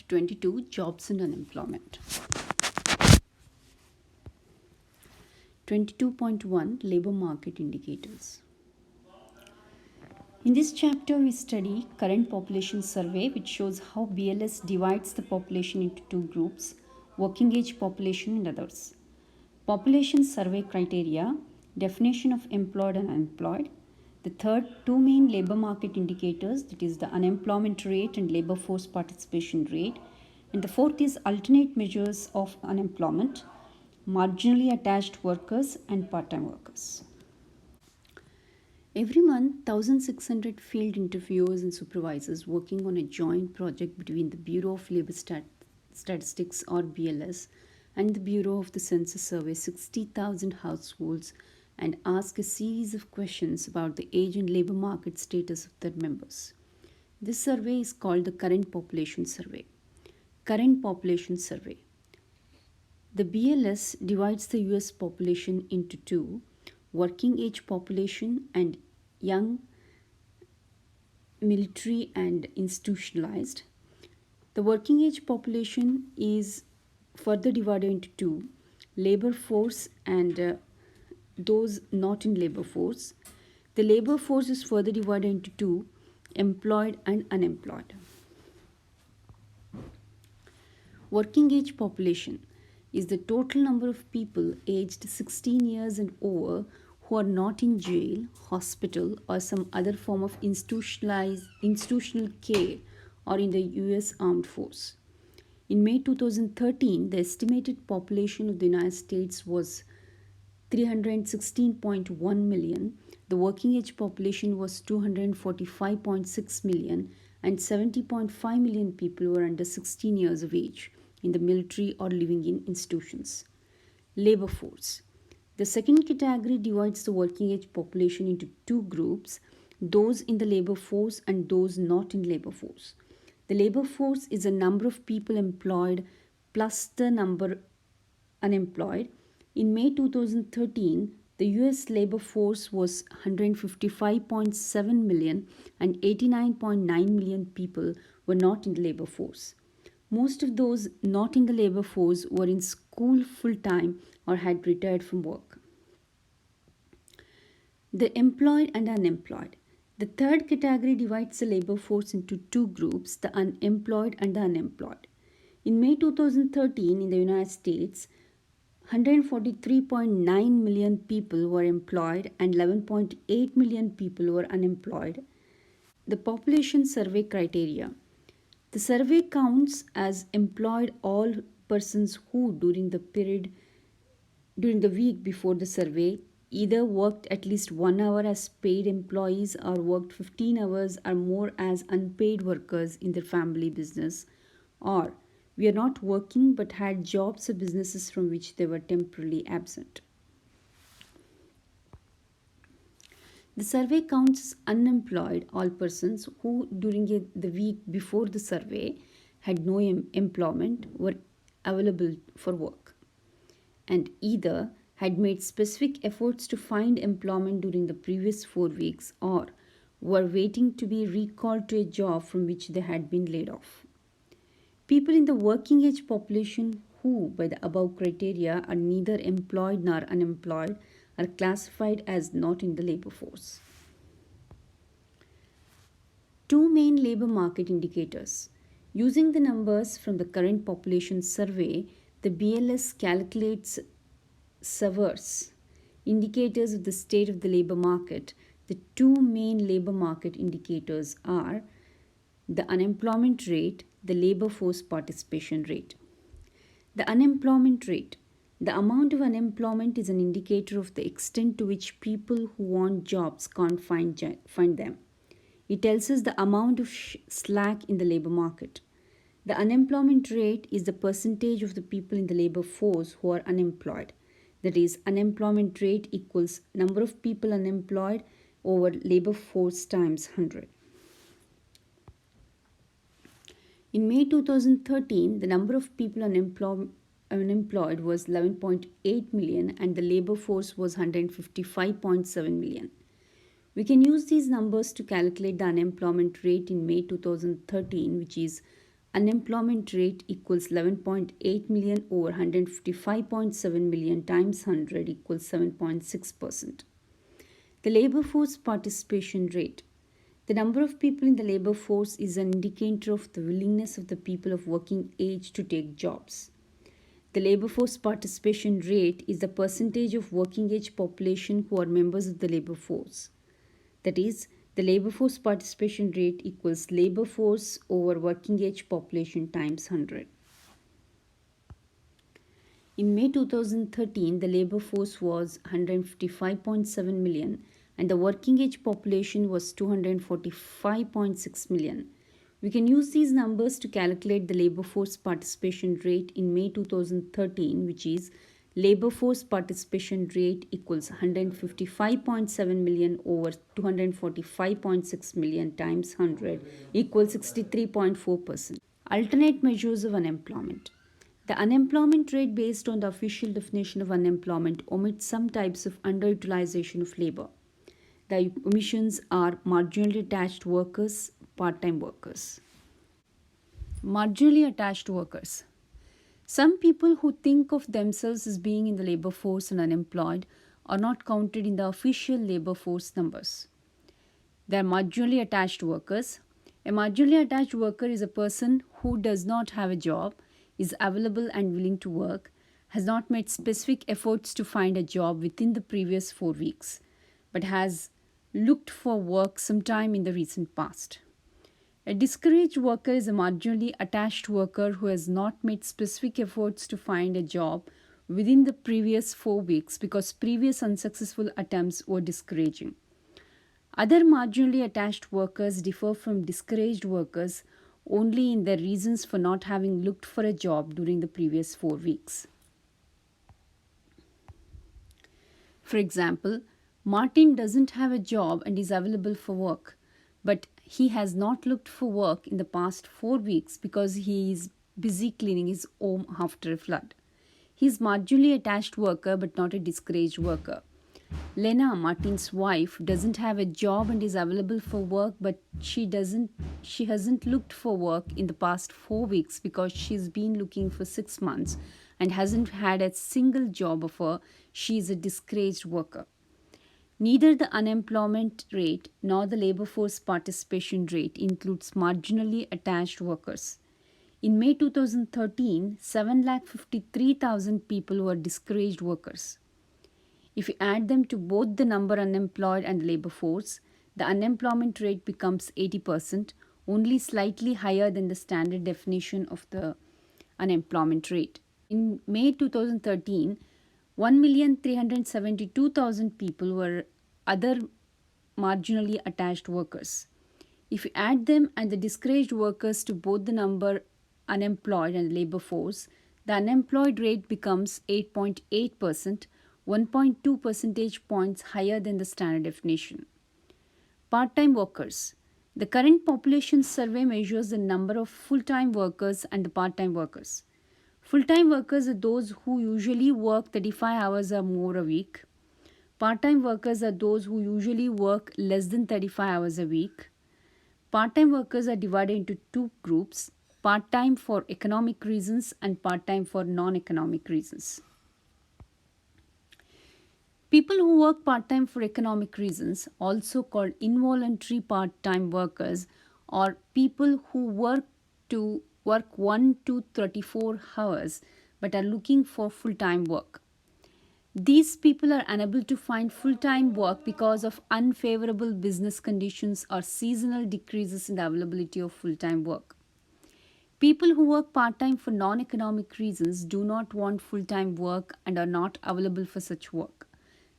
Chapter 22, Jobs and Unemployment. 22.1, Labor Market Indicators. In this chapter, we study current population survey, which shows how BLS divides the population into two groups, working age population and others. Population survey criteria, definition of employed and unemployed. The third, two main labor market indicators, that is the unemployment rate and labor force participation rate. And the fourth is alternate measures of unemployment, marginally attached workers and part-time workers. Every month, 1,600 field interviewers and supervisors working on a joint project between the Bureau of Labor Statistics or BLS and the Bureau of the Census survey 60,000 households and ask a series of questions about the age and labor market status of their members. This survey is called the Current Population Survey. Current Population Survey. The BLS divides the US population into two, working age population and young, military and institutionalized. The working age population is further divided into two, labor force and those not in labor force. The labor force is further divided into two, employed and unemployed. Working age population is the total number of people aged 16 years and over who are not in jail, hospital or some other form of institutional care or in the US Armed Force. In May 2013, the estimated population of the United States was 316.1 million. The working age population was 245.6 million and 70.5 million people were under 16 years of age in the military or living in institutions. Labor force. The second category divides the working age population into two groups, those in the labor force and those not in labor force. The labor force is the number of people employed plus the number unemployed. In May 2013, the US labor force was 155.7 million and 89.9 million people were not in the labor force. Most of those not in the labor force were in school full-time or had retired from work. The employed and unemployed. The third category divides the labor force into two groups, the unemployed and the unemployed. In May 2013, in the United States, 143.9 million people were employed and 11.8 million people were unemployed. The population survey criteria. The survey counts as employed all persons who during the week before the survey either worked at least 1 hour as paid employees or worked 15 hours or more as unpaid workers in their family business, or we are not working but had jobs or businesses from which they were temporarily absent. The survey counts as unemployed all persons who during the week before the survey had no employment, were available for work, and either had made specific efforts to find employment during the previous 4 weeks or were waiting to be recalled to a job from which they had been laid off. People in the working age population who, by the above criteria, are neither employed nor unemployed are classified as not in the labor force. Two main labor market indicators. Using the numbers from the current population survey, the BLS calculates SEVERS, indicators of the state of the labor market. The two main labor market indicators are the unemployment rate, the labor force participation rate. The unemployment rate. The amount of unemployment is an indicator of the extent to which people who want jobs can't find them. It tells us the amount of slack in the labor market. The unemployment rate is the percentage of the people in the labor force who are unemployed. That is, unemployment rate equals number of people unemployed over labor force times 100. In May 2013, the number of people unemployed was 11.8 million and the labor force was 155.7 million. We can use these numbers to calculate the unemployment rate in May 2013, which is unemployment rate equals 11.8 million over 155.7 million times 100 equals 7.6%. The labor force participation rate. The number of people in the labor force is an indicator of the willingness of the people of working age to take jobs. The labor force participation rate is the percentage of working age population who are members of the labor force. That is, the labor force participation rate equals labor force over working age population times 100. In May 2013, the labor force was 155.7 million and the working age population was 245.6 million. We can use these numbers to calculate the labor force participation rate in May 2013, which is labor force participation rate equals 155.7 million over 245.6 million times 100 equals 63.4%. Alternate measures of unemployment. The unemployment rate based on the official definition of unemployment omits some types of underutilization of labor. The omissions are marginally attached workers, part-time workers. Marginally attached workers. Some people who think of themselves as being in the labor force and unemployed are not counted in the official labor force numbers. They are marginally attached workers. A marginally attached worker is a person who does not have a job, is available and willing to work, has not made specific efforts to find a job within the previous 4 weeks, but has looked for work sometime in the recent past. A discouraged worker is a marginally attached worker who has not made specific efforts to find a job within the previous 4 weeks because previous unsuccessful attempts were discouraging. Other marginally attached workers differ from discouraged workers only in their reasons for not having looked for a job during the previous 4 weeks. For example, Martin doesn't have a job and is available for work, but he has not looked for work in the past 4 weeks because he is busy cleaning his home after a flood. He is marginally attached worker but not a discouraged worker. Lena, Martin's wife, doesn't have a job and is available for work, but she hasn't looked for work in the past 4 weeks because she's been looking for 6 months and hasn't had a single job offer. She is a discouraged worker. Neither the unemployment rate nor the labor force participation rate includes marginally attached workers. In May 2013, 753,000 people were discouraged workers. If you add them to both the number unemployed and the labor force, the unemployment rate becomes 80%, only slightly higher than the standard definition of the unemployment rate. In May 2013, 1,372,000 people were other marginally attached workers. If you add them and the discouraged workers to both the number unemployed and labor force, the unemployed rate becomes 8.8%, 1.2 percentage points higher than the standard definition. Part-time workers. The current population survey measures the number of full-time workers and the part-time workers. Full-time workers are those who usually work 35 hours or more a week. Part-time workers are those who usually work less than 35 hours a week. Part-time workers are divided into two groups, part-time for economic reasons and part-time for non-economic reasons. People who work part-time for economic reasons, also called involuntary part-time workers, or people who work 1 to 34 hours but are looking for full-time work. These people are unable to find full-time work because of unfavorable business conditions or seasonal decreases in the availability of full-time work. People who work part-time for non-economic reasons do not want full-time work and are not available for such work.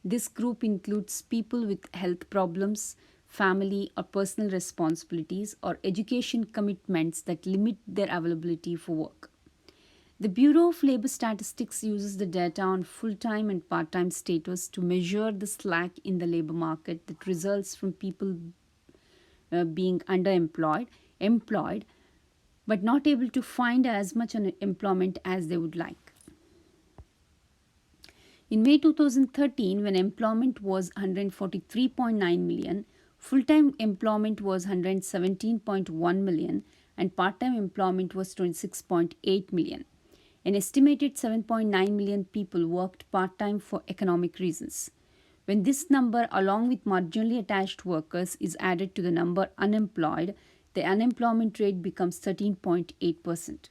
This group includes people with health problems, family or personal responsibilities, or education commitments that limit their availability for work. The Bureau of Labor Statistics uses the data on full-time and part-time status to measure the slack in the labor market that results from people being underemployed, employed, but not able to find as much employment as they would like. In May 2013, when employment was 143.9 million, full-time employment was 117.1 million, and part-time employment was 26.8 million. An estimated 7.9 million people worked part-time for economic reasons. When this number, along with marginally attached workers, is added to the number unemployed, the unemployment rate becomes 13.8%.